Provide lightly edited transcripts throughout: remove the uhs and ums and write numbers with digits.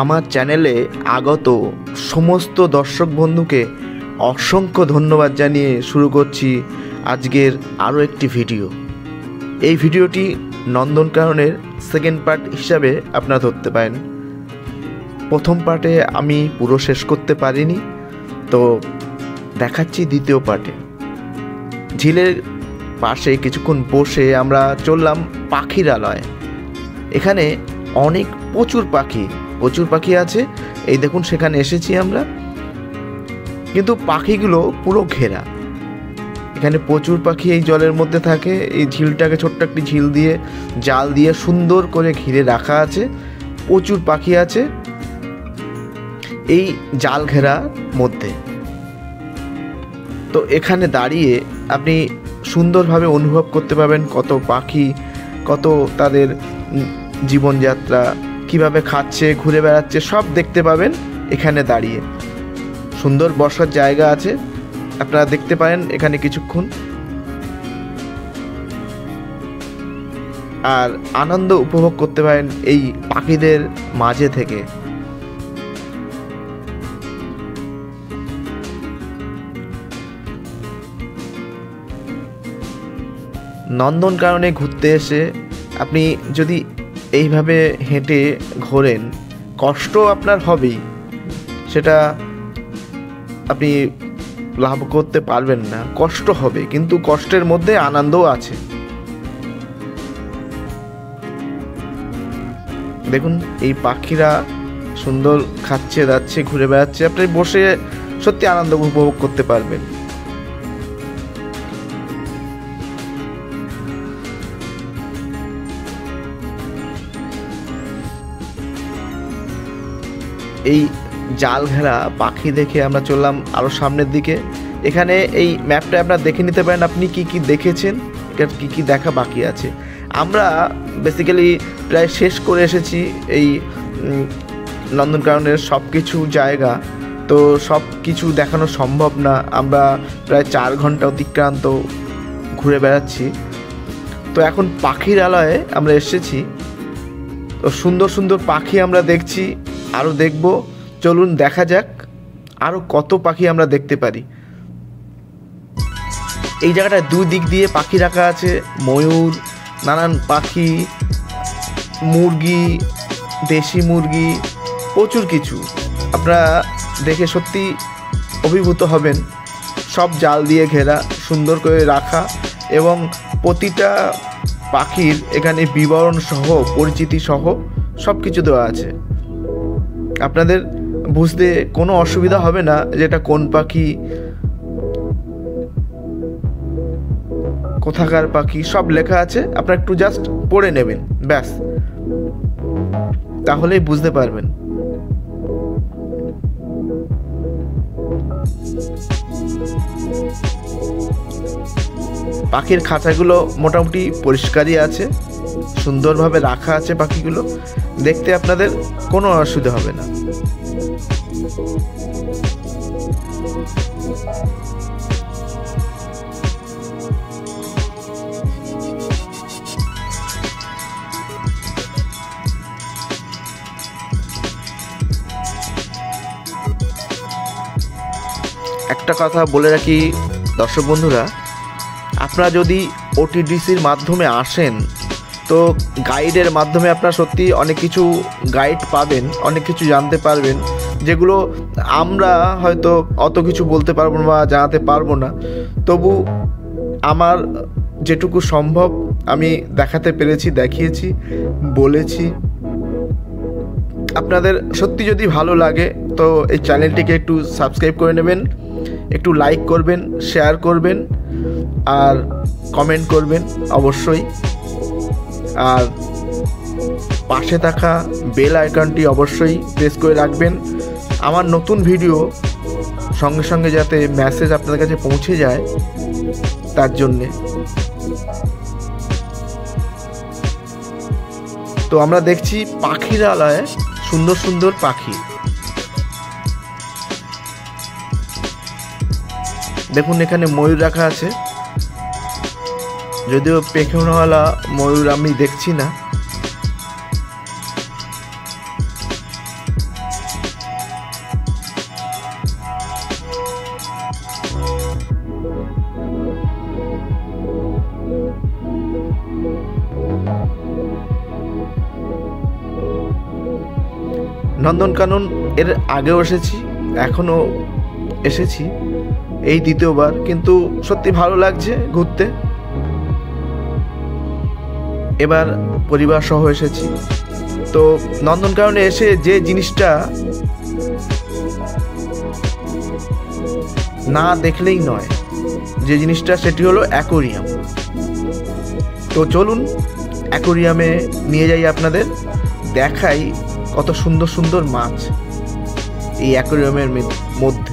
আমার চ্যানেলে আগত সমস্ত দর্শক বন্ধুকে অসংখ্য ধন্যবাদ জানিয়ে শুরু করছি আজকের আরও একটি ভিডিও। এই ভিডিওটি নন্দনকাননের সেকেন্ড পার্ট হিসাবে আপনারা ধরতে পারেন। প্রথম পার্টে আমি পুরো শেষ করতে পারিনি, তো দেখাচ্ছি দ্বিতীয় পার্টে। ঝিলের পাশে কিছুক্ষণ বসে আমরা চললাম পাখিরালয়। এখানে প্রচুর পাখি আছে। এই দেখুন, সেখানে এসেছি আমরা, কিন্তু পাখিগুলো পুরো ঘেরা। এখানে প্রচুর পাখি এই জলের মধ্যে থাকে। এই ঝিলটাকে ছোট্ট একটি ঝিল দিয়ে জাল দিয়ে সুন্দর করে ঘিরে রাখা আছে। প্রচুর পাখি আছে এই জাল ঘেরার মধ্যে। তো এখানে দাঁড়িয়ে আপনি সুন্দরভাবে অনুভব করতে পারবেন কত পাখি, কত তাদের জীবনযাত্রা, কিভাবে খাচ্ছে, ঘুরে বেড়াচ্ছে, সব দেখতে পাবেন এখানে দাঁড়িয়ে। সুন্দর বসার জায়গা আছে, আপনারা দেখতে পারেন এখানে কিছুক্ষণ, আর আনন্দ উপভোগ করতে পারেন এই পাখিদের মাঝে থেকে। নন্দনকাননে ঘুরতে এসে আপনি যদি এইভাবে হেঁটে ঘোরেন, কষ্ট আপনার হবেই, সেটা আপনি লাভ করতে পারবেন না, কষ্ট হবে, কিন্তু কষ্টের মধ্যে আনন্দও আছে। দেখুন এই পাখিরা সুন্দর খাচ্ছে, যাচ্ছে, ঘুরে বেড়াচ্ছে, আপনি বসে সত্যি আনন্দ উপভোগ করতে পারবেন। এই জাল ঘেরা পাখি দেখে আমরা চললাম আরও সামনের দিকে। এখানে এই ম্যাপটা আপনারা দেখে নিতে পারেন আপনি কি কি দেখেছেন, কি কি দেখা বাকি আছে। আমরা বেসিক্যালি প্রায় শেষ করে এসেছি এই নন্দনকাননের সব কিছু জায়গা। তো সব কিছু দেখানো সম্ভব না, আমরা প্রায় 4 ঘন্টা অতিক্রান্ত ঘুরে বেড়াচ্ছি। তো এখন পাখিরালয়ে আমরা এসেছি, তো সুন্দর সুন্দর পাখি আমরা দেখছি, আরও দেখব। চলুন দেখা যাক আরও কত পাখি আমরা দেখতে পারি। এই জায়গাটায় 2 দিক দিয়ে পাখি রাখা আছে, ময়ূর, নানান পাখি, মুরগি, দেশি মুরগি, প্রচুর কিছু। আপনারা দেখে সত্যি অভিভূত হবেন। সব জাল দিয়ে ঘেরা, সুন্দর করে রাখা, এবং প্রতিটা পাখির এখানে বিবরণ সহ, পরিচিতি সহ সব কিছু দেওয়া আছে। আপনাদের বুঝতে কোনো অসুবিধা হবে না যেটা কোন পাখি, কোথাকার পাখি, সব লেখা আছে। আপনারা একটু জাস্ট পড়ে নেবেন, ব্যাস, তাহলেই বুঝতে পারবেন। পাখির খাঁচাগুলো মোটামুটি পরিষ্কারই আছে, সুন্দরভাবে রাখা আছে পাখিগুলো, দেখতে আপনাদের কোনো অসুবিধা হবে না। একটা কথা বলে রাখি দর্শক বন্ধুরা, আপনারা যদি ওটিডিসির মাধ্যমে আসেন, তো গাইডের মাধ্যমে আপনারা সত্যি অনেক কিছু গাইড পাবেন, অনেক কিছু জানতে পারবেন, যেগুলো আমরা হয়তো অত কিছু বলতে পারবো না বা জানাতে পারবো না। তবু আমার যেটুকু সম্ভব আমি দেখাতে পেরেছি, দেখিয়েছি, বলেছি। আপনাদের সত্যি যদি ভালো লাগে তো এই চ্যানেলটিকে একটু সাবস্ক্রাইব করে নেবেন, একটু লাইক করবেন, শেয়ার করবেন, আর কমেন্ট করবেন অবশ্যই। আর পাশে থাকা বেল আইকনটি অবশ্যই প্রেস করে রাখবেন, আমার নতুন ভিডিও সঙ্গে সঙ্গে যাতে মেসেজ আপনাদের কাছে পৌঁছে যায় তার জন্যে। তো আমরা দেখছি পাখিরালয়ে সুন্দর সুন্দর পাখি। দেখুন এখানে ময়ূর রাখা আছে, যদিও পেখমওয়ালা ময়ূর আমি দেখছি না। নন্দনকানন এর আগেও এসেছি, এখনও এসেছি, এই দ্বিতীয়বার, কিন্তু সত্যি ভালো লাগছে ঘুরতে। এবার পরিবার সহ এসেছি। তো নন্দনকাননে এসে যে জিনিসটা না দেখলেই নয়, যে জিনিসটা সেটি হলো অ্যাকোরিয়াম। তো চলুন অ্যাকোরিয়ামে নিয়ে যাই আপনাদের, দেখাই কত সুন্দর সুন্দর মাছ এই অ্যাকোরিয়ামের মধ্যে।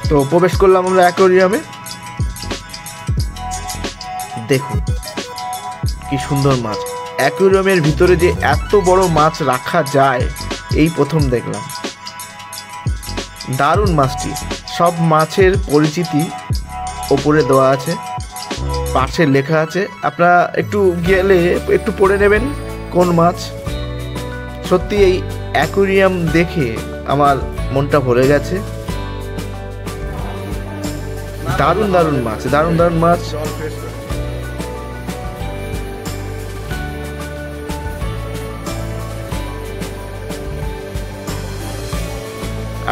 তো প্রবেশ করলাম আমরা অ্যাকোরিয়ামে। দেখুন কি সুন্দর মাছ। অ্যাকোরিয়ামের ভিতরে যে এত বড় মাছ রাখা যায় এই প্রথম দেখলাম। দারুণ মাছটি। সব মাছের পরিচিতি ওপরে দেওয়া আছে, পাশে লেখা আছে, আপনারা একটু গেলে একটু পড়ে নেবেন কোন মাছ। সত্যি এই অ্যাকোরিয়াম দেখে আমার মনটা ভরে গেছে। দারুণ দারুণ মাছ, দারুণ দারুণ মাছ।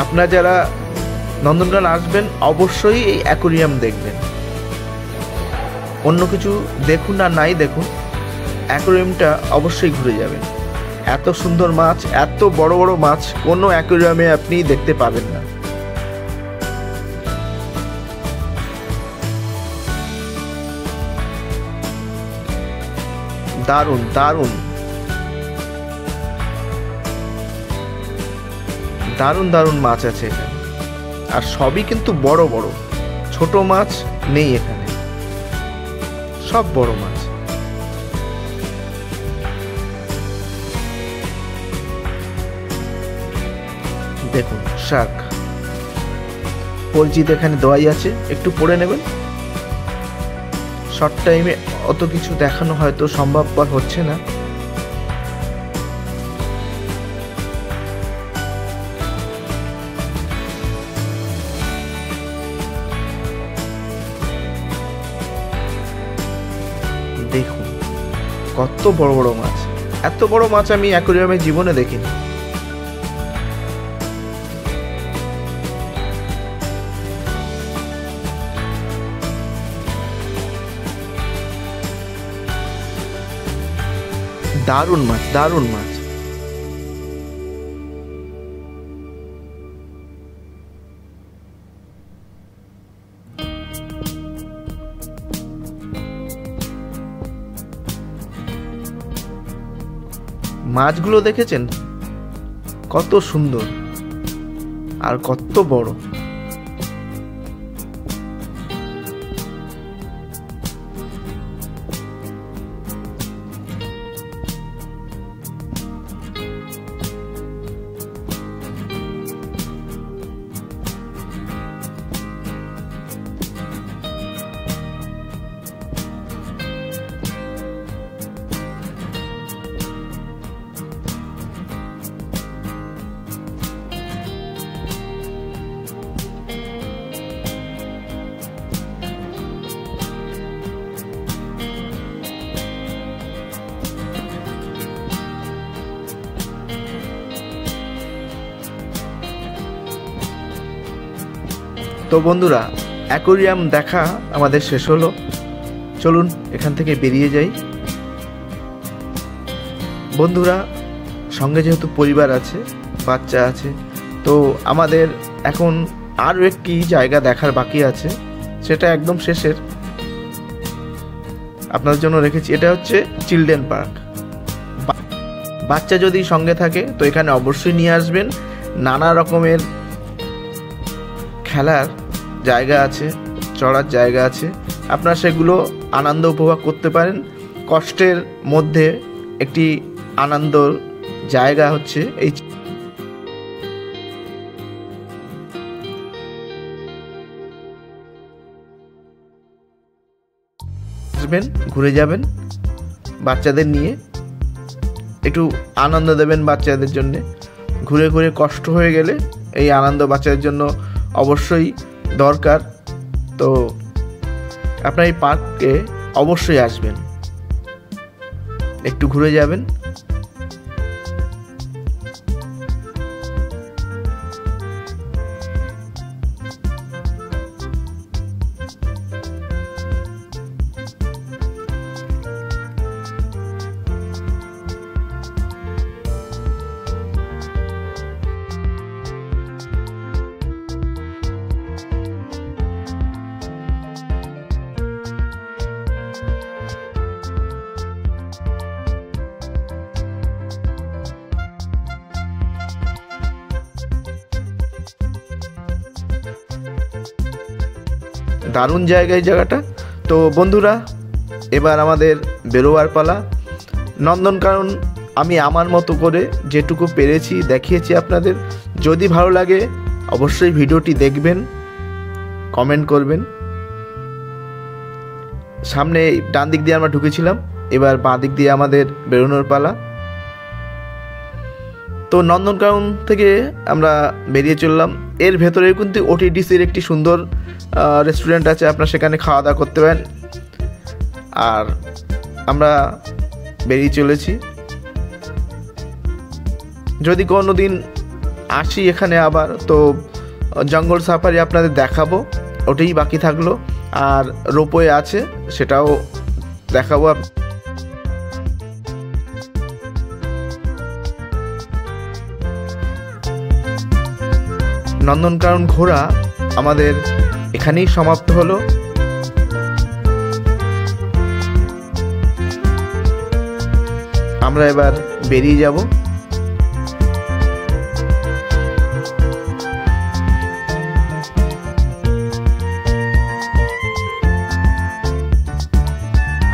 আপনারা যারা নন্দনকানন আসবেন অবশ্যই এই অ্যাকোরিয়াম দেখবেন। অন্য কিছু দেখুন আর নাই দেখুন, অ্যাকোরিয়ামটা অবশ্যই ঘুরে যাবেন। এত সুন্দর মাছ, এত বড় বড় মাছ কোনো অ্যাকোরিয়ামে আপনি দেখতে পাবেন না। দারুণ দারুণ দারুণ দারুণ মাছ আছে এখানে, আর সবই কিন্তু বড় বড়, ছোট মাছ নেই এখানে, সব বড় মাছ। দেখুন শার্ক পরিচিত এখানে দেওয়াই আছে, একটু পড়ে নেবেন। শর্ট টাইমে অত কিছু দেখানো হয়তো সম্ভবপর হচ্ছে না। দেখুন কত বড় বড় মাছ, এত বড় মাছ আমি অ্যাকোরিয়ামে জীবনে দেখিনি। দারুণ মাছ, দারুণ মাছ। মাছগুলো দেখেছেন কত সুন্দর আর কত বড়। তো বন্ধুরা, অ্যাকোরিয়াম দেখা আমাদের শেষ হলো। চলুন এখান থেকে বেরিয়ে যাই। বন্ধুরা, সঙ্গে যেহেতু পরিবার আছে, বাচ্চা আছে, তো আমাদের এখন আরও একটি জায়গা দেখার বাকি আছে, সেটা একদম শেষের আপনাদের জন্য রেখেছি। এটা হচ্ছে চিলড্রেন পার্ক। বাচ্চা যদি সঙ্গে থাকে তো এখানে অবশ্যই নিয়ে আসবেন। নানা রকমের খেলার জায়গা আছে, চড়ার জায়গা আছে, আপনারা সেগুলো আনন্দ উপভোগ করতে পারেন। কষ্টের মধ্যে একটি আনন্দর জায়গা হচ্ছে এই। আসবেন, ঘুরে যাবেন, বাচ্চাদের নিয়ে একটু আনন্দ দেবেন বাচ্চাদের জন্যে। ঘুরে ঘুরে কষ্ট হয়ে গেলে এই আনন্দ বাচ্চাদের জন্য অবশ্যই দরকার। তো আপনার এই পার্কে অবশ্যই আসবেন, একটু ঘুরে যাবেন। দারুণ জায়গায় জায়গাটা। তো বন্ধুরা, এবার আমাদের বেরোবার পালা। নন্দনকানন আমি আমার মতো করে যেটুকু পেরেছি দেখিয়েছি আপনাদের। যদি ভালো লাগে অবশ্যই ভিডিওটি দেখবেন, কমেন্ট করবেন। সামনে ডান দিক দিয়ে আমরা ঢুকেছিলাম, এবার বাঁ দিক দিয়ে আমাদের বেরোনোর পালা। তো নন্দনকানন থেকে আমরা বেরিয়ে চললাম। এর ভেতরে কিন্তু ওটিডিসির একটি সুন্দর রেস্টুরেন্ট আছে, আপনারা সেখানে খাওয়া দাওয়া করতে পারেন। আর আমরা বেরিয়ে চলেছি। যদি কোনো দিন আসি এখানে আবার, তো জঙ্গল সাফারি আপনাদের দেখাবো, ওটাই বাকি থাকলো। আর রোপওয়ে আছে, সেটাও দেখাবো। নন্দনকানন ঘোরা আমাদের এখানেই সমাপ্ত হলো। আমরা এবার বেরিয়ে যাব।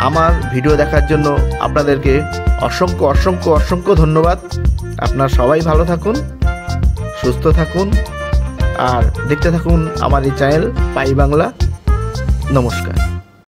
আমার ভিডিও দেখার জন্য আপনাদেরকে অসংখ্য অসংখ্য অসংখ্য ধন্যবাদ। আপনারা সবাই ভালো থাকুন, সুস্থ থাকুন, আর দেখতে থাকুন আমার এই চ্যানেল পাই বাংলা। নমস্কার।